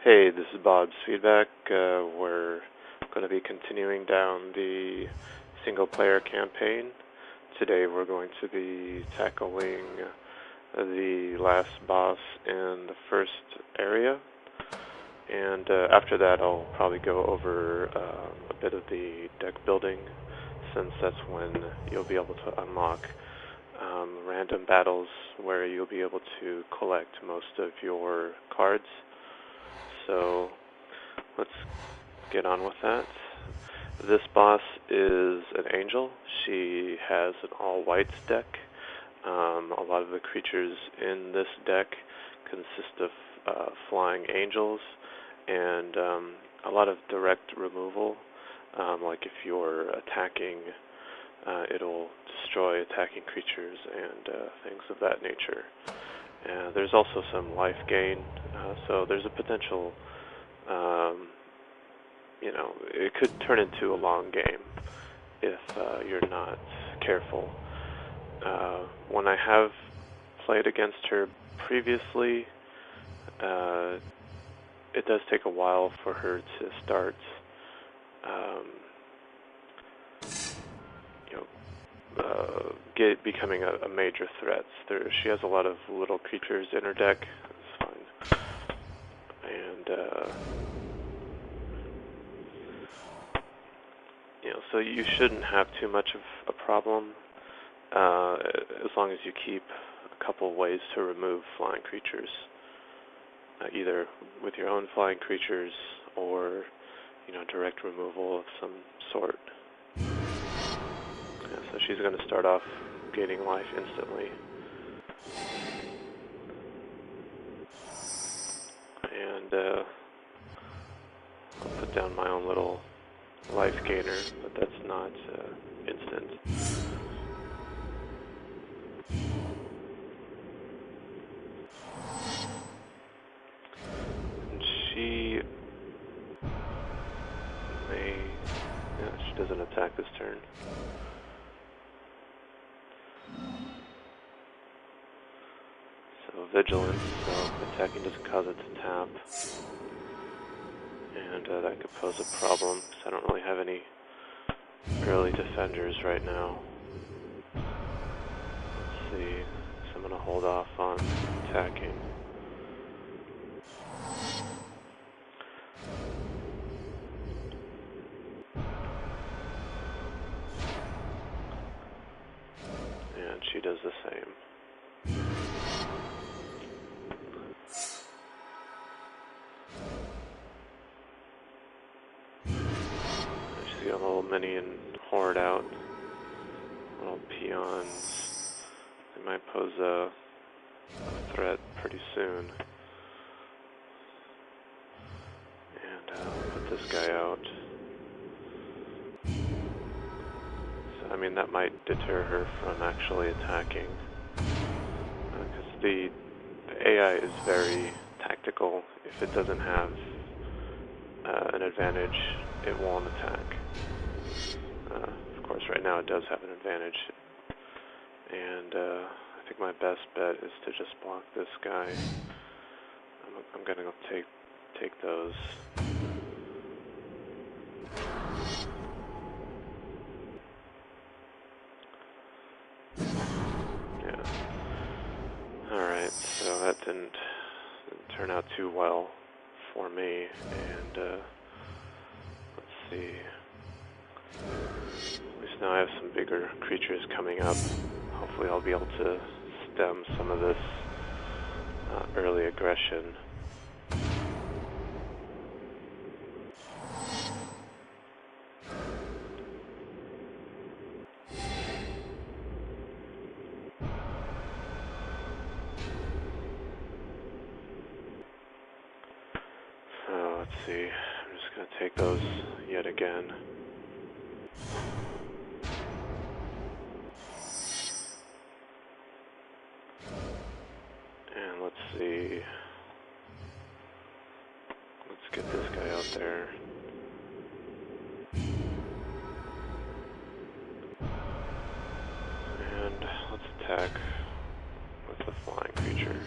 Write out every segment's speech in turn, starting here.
Hey, this is Bob's Feedback. We're going to be continuing down the single-player campaign. Today we're going to be tackling the last boss in the first area, and after that I'll probably go over a bit of the deck building, since that's when you'll be able to unlock random battles where you'll be able to collect most of your cards. So let's get on with that. This boss is an angel. She has an all-white deck. A lot of the creatures in this deck consist of flying angels and a lot of direct removal. Like if you're attacking, it'll destroy attacking creatures and things of that nature. There's also some life gain, so there's a potential, it could turn into a long game if you're not careful. When I have played against her previously, it does take a while for her to start, becoming a major threat. She has a lot of little creatures in her deck. It's fine. And, so you shouldn't have too much of a problem, as long as you keep a couple ways to remove flying creatures, either with your own flying creatures or, direct removal of some sort. So she's going to start off gaining life instantly. And I'll put down my own little life gainer, but that's not instant. And she doesn't attack this turn. Vigilance, so attacking doesn't cause it to tap, and that could pose a problem because I don't really have any early defenders right now. Let's see, so I'm going to hold off on attacking. And she does the same. A little minion horde out, little peons. They might pose a threat pretty soon. And I'll put this guy out. So, that might deter her from actually attacking. Because the AI is very tactical. If it doesn't have an advantage, it won't attack. Of course, right now it does have an advantage, and I think my best bet is to just block this guy. I'm gonna go take those. Yeah. All right. So that didn't turn out too well for me, and let's see. At least now I have some bigger creatures coming up. Hopefully I'll be able to stem some of this early aggression. So let's see, I'm just going to take those yet again. And let's see, let's get this guy out there. And let's attack with the flying creature.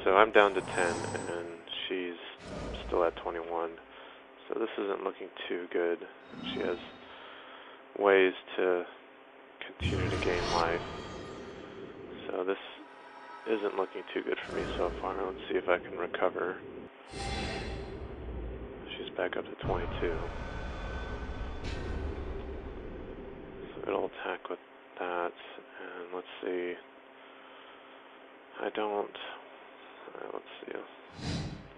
So I'm down to 10, and she's still at 21. So this isn't looking too good. She has ways to continue to gain life. So this isn't looking too good for me so far. Let's see if I can recover. She's back up to 22. So it'll attack with that. And let's see. I don't... let's see.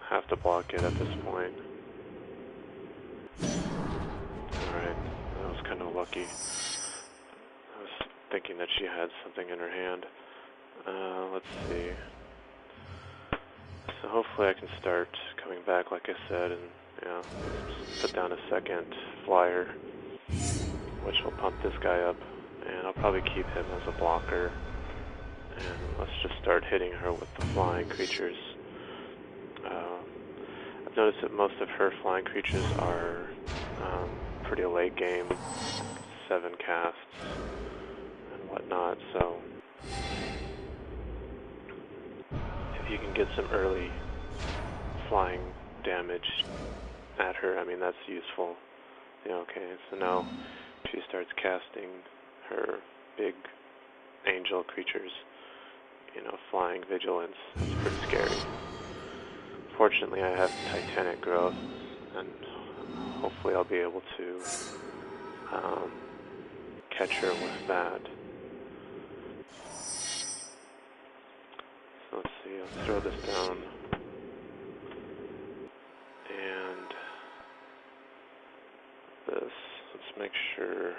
Have to block it at this point. Alright, that was kind of lucky. I was thinking that she had something in her hand. Let's see. So hopefully I can start coming back, like I said, and put down a second flyer, which will pump this guy up, and I'll probably keep him as a blocker. And let's just start hitting her with the flying creatures. I've noticed that most of her flying creatures are pretty late game, 7 casts and whatnot, so if you can get some early flying damage at her, I mean, that's useful. Okay, so now she starts casting her big angel creatures, flying vigilance. That's pretty scary. Fortunately, I have titanic growth, and hopefully I'll be able to catch her with that. So let's see, I'll throw this down, and this, let's make sure,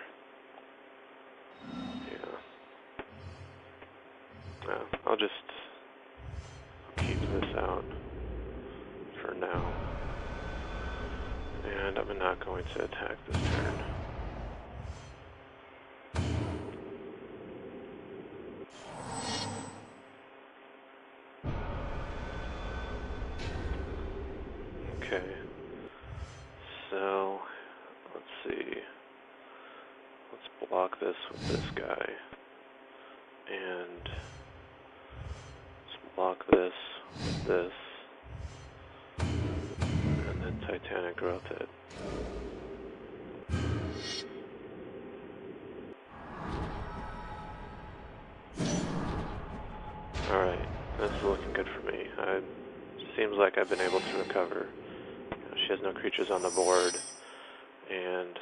I'll just keep this out for now, and I'm not going to attack this turn. Okay, so let's see, let's block this with this guy, and let's block this with this, and then titanic growth it. Alright, that's looking good for me. Seems like I've been able to recover. She has no creatures on the board, and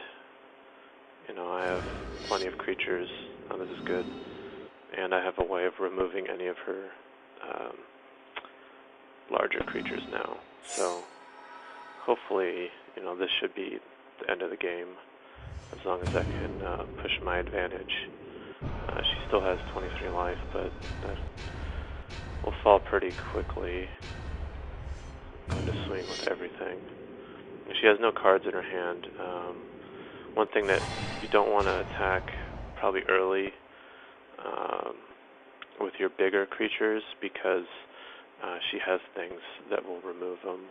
I have plenty of creatures. Oh, this is good. And I have a way of removing any of her larger creatures now. So hopefully, this should be the end of the game, as long as I can push my advantage. She still has 23 life, but that will fall pretty quickly. I'm going to swing with everything. She has no cards in her hand. One thing that you don't want to attack probably early with your bigger creatures, because she has things that will remove them.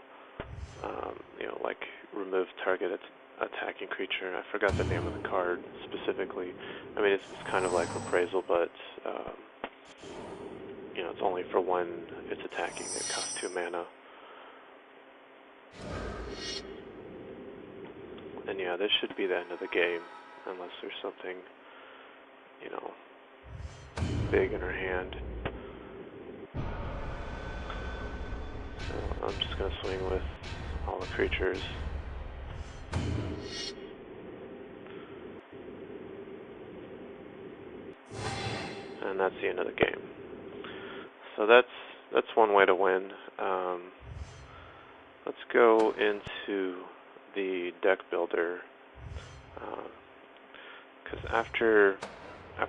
Like remove target attacking creature. I forgot the name of the card specifically. I mean, it's kind of like reprisal, but it's only for when it's attacking. It costs 2 mana. And yeah, this should be the end of the game, unless there's something, big in her hand. So I'm just going to swing with all the creatures. And that's the end of the game. So that's one way to win. Let's go into the deck builder, because after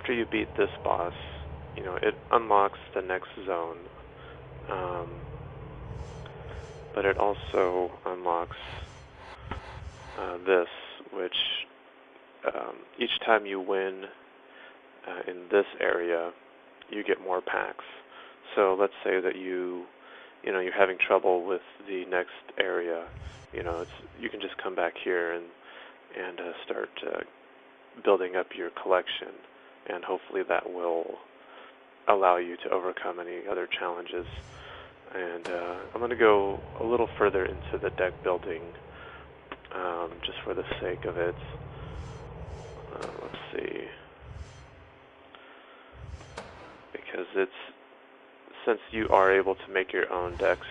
you beat this boss, it unlocks the next zone, but it also unlocks this, which each time you win in this area, you get more packs. So let's say that you're having trouble with the next area. You can just come back here and start building up your collection, and hopefully that will allow you to overcome any other challenges. And I'm going to go a little further into the deck building, just for the sake of it. Let's see. Because since you are able to make your own decks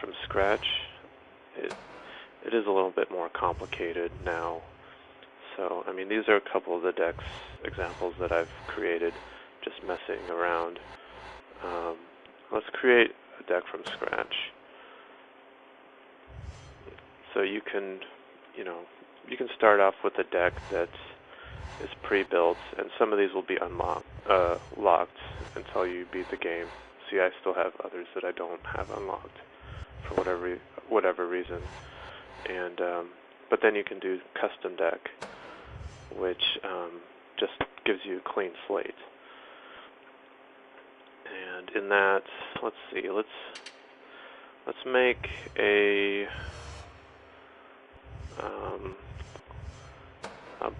from scratch, it is a little bit more complicated now. So, I mean, these are a couple of the decks examples that I've created just messing around. Let's create a deck from scratch. So you can start off with a deck that is pre-built, and some of these will be locked until you beat the game. See, I still have others that I don't have unlocked for whatever reason. And but then you can do custom deck, which just gives you a clean slate. And in that, let's see, let's make a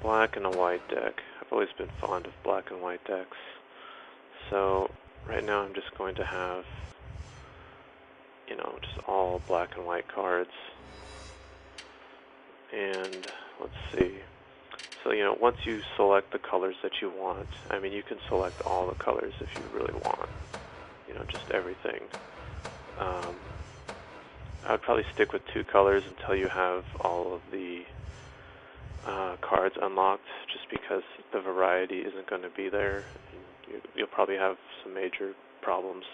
black and a white deck. I've always been fond of black and white decks. So right now I'm just going to have, just all black and white cards. And let's see. So, once you select the colors that you want, I mean, you can select all the colors if you really want, just everything. I would probably stick with 2 colors until you have all of the cards unlocked, just because the variety isn't going to be there. You'll probably have some major problems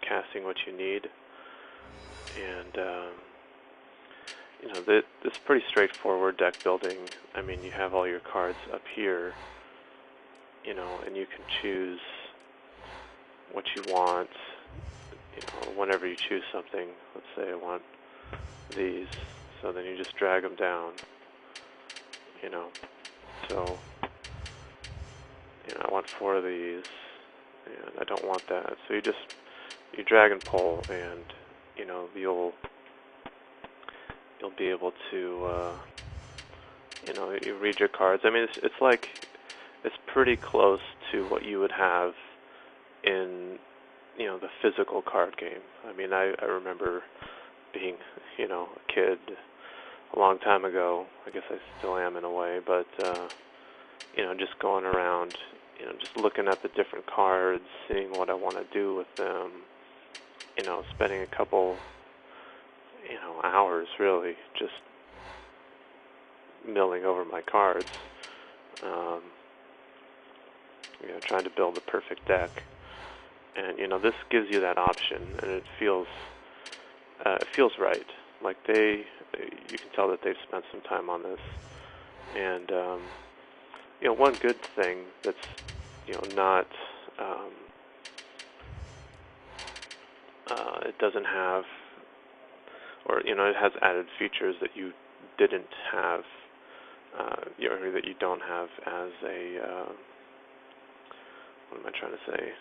casting what you need. And it's pretty straightforward deck building. I mean, you have all your cards up here, and you can choose what you want. Whenever you choose something, let's say I want these, so then you just drag them down. So I want 4 of these, and I don't want that. So you drag and pull, and you'll be able to you read your cards. I mean, it's pretty close to what you would have in the physical card game. I mean, I remember being a kid a long time ago. I guess I still am in a way, but just going around, just looking at the different cards, seeing what I want to do with them, spending a couple hours really just milling over my cards, trying to build the perfect deck. And this gives you that option, and it feels right. Like you can tell that they've spent some time on this. And one good thing that's not it doesn't have, or it has added features that you didn't have, or that you don't have as a what am I trying to say?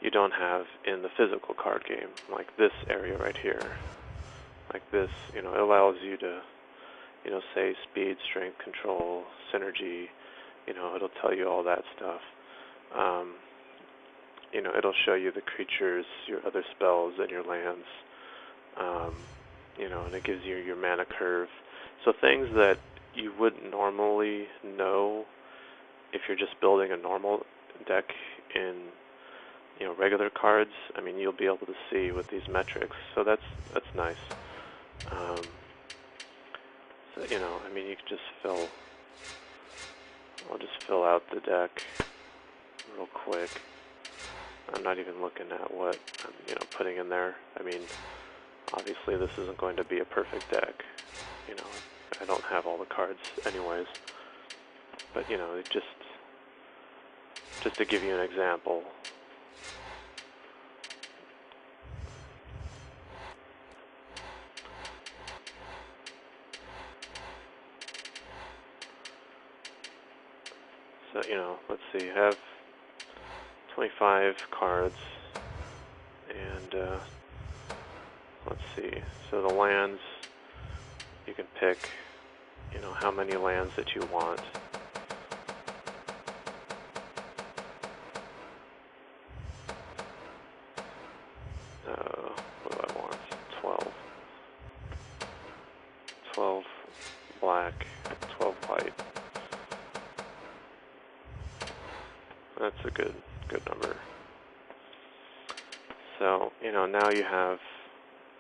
You don't have in the physical card game, like this area right here. Like this, it allows you to, say speed, strength, control, synergy. It'll tell you all that stuff. It'll show you the creatures, your other spells, and your lands. And it gives you your mana curve. So things that you wouldn't normally know if you're just building a normal deck in regular cards, I mean, you'll be able to see with these metrics. So that's nice. So I mean, you can just I'll just fill out the deck real quick. I'm not even looking at what I'm putting in there. I mean, obviously this isn't going to be a perfect deck. I don't have all the cards anyways. But just to give you an example. So, let's see, you have 25 cards, and let's see, so the lands, you can pick, how many lands that you want. That's a good number. So, now you have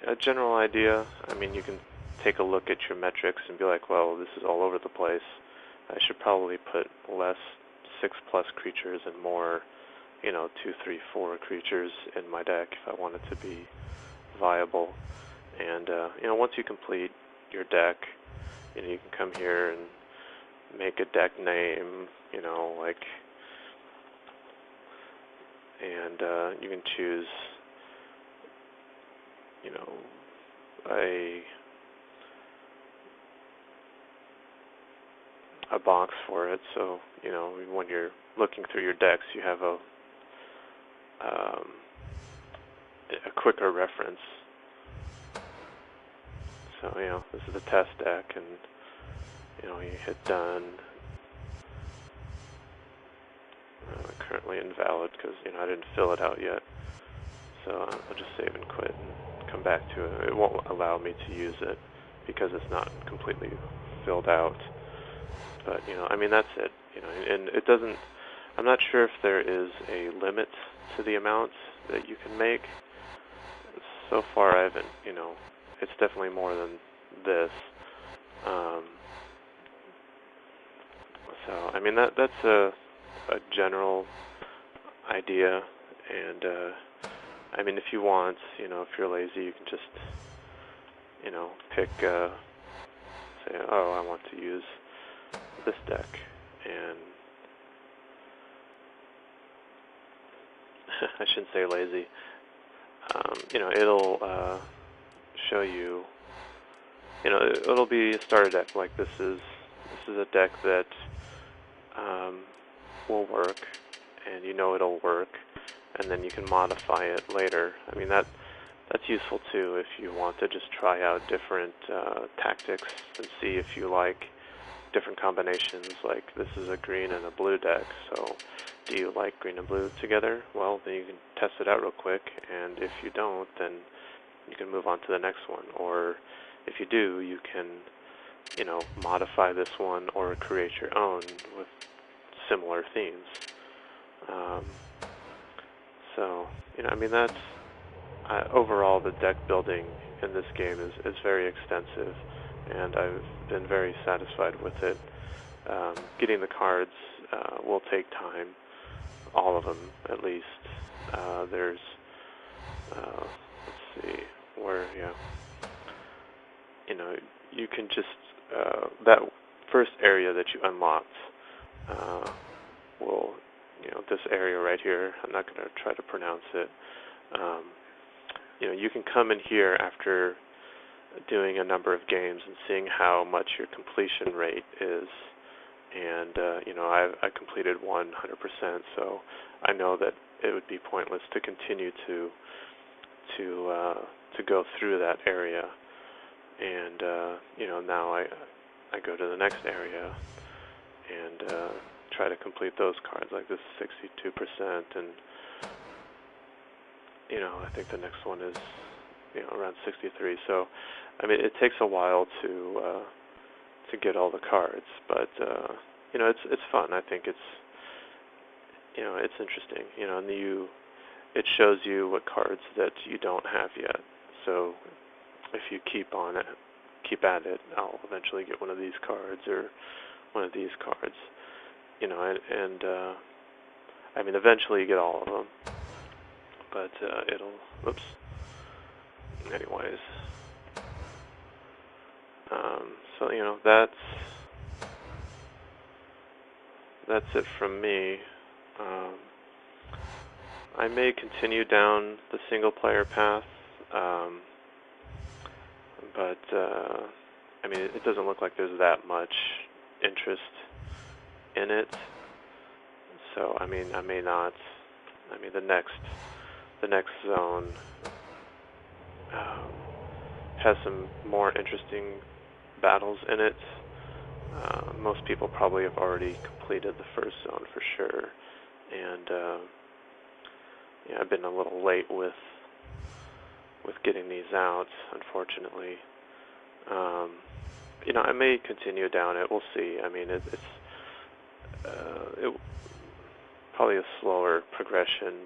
a general idea. I mean, you can take a look at your metrics and be like, well, this is all over the place. I should probably put less 6+ creatures and more, 2, 3, 4 creatures in my deck if I want it to be viable. And, once you complete your deck, you can come here and make a deck name, and you can choose, a box for it. So, when you're looking through your decks, you have a quicker reference. So, this is a test deck, and, you hit done. Currently invalid because, I didn't fill it out yet. So I'll just save and quit and come back to it. It won't allow me to use it because it's not completely filled out. But, that's it. And it doesn't, I'm not sure if there is a limit to the amounts that you can make. So far I haven't, it's definitely more than this. So, that's a general idea. And, if you want, if you're lazy, you can just, pick, say, oh, I want to use this deck, and I shouldn't say lazy. It'll show you. It'll be a starter deck. Like this is a deck that will work, and it'll work, and then you can modify it later. That's useful too if you want to just try out different tactics and see if you like different combinations. Like this is a green and a blue deck, so do you like green and blue together? Well, then you can test it out real quick, and if you don't, then you can move on to the next one. Or if you do, you can, modify this one or create your own with similar themes. So, that's overall the deck building in this game is very extensive, and I've been very satisfied with it. Getting the cards will take time, all of them at least. There's, let's see, you can just, that first area that you unlocked will, this area right here, I'm not going to try to pronounce it. You can come in here after doing a number of games and seeing how much your completion rate is. And, I completed 100%, so I know that it would be pointless to continue to go through that area. And, now I go to the next area and try to complete those cards. Like this is 62%, and, I think the next one is, around 63. So, it takes a while to get all the cards, but, it's fun. I think it's interesting, and it shows you what cards that you don't have yet. So if you keep at it, I'll eventually get one of these cards or one of these cards, and eventually you get all of them, but anyways, so, that's it from me. I may continue down the single-player path, but, it doesn't look like there's that much interest in it, so, I may not, the next zone, has some more interesting battles in it. Most people probably have already completed the first zone for sure, and, I've been a little late with getting these out, unfortunately. I may continue down it. We'll see. It probably a slower progression.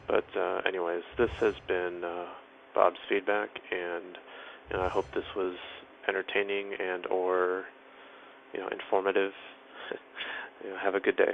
But anyways, this has been Bob's feedback, and I hope this was entertaining and or informative. Have a good day.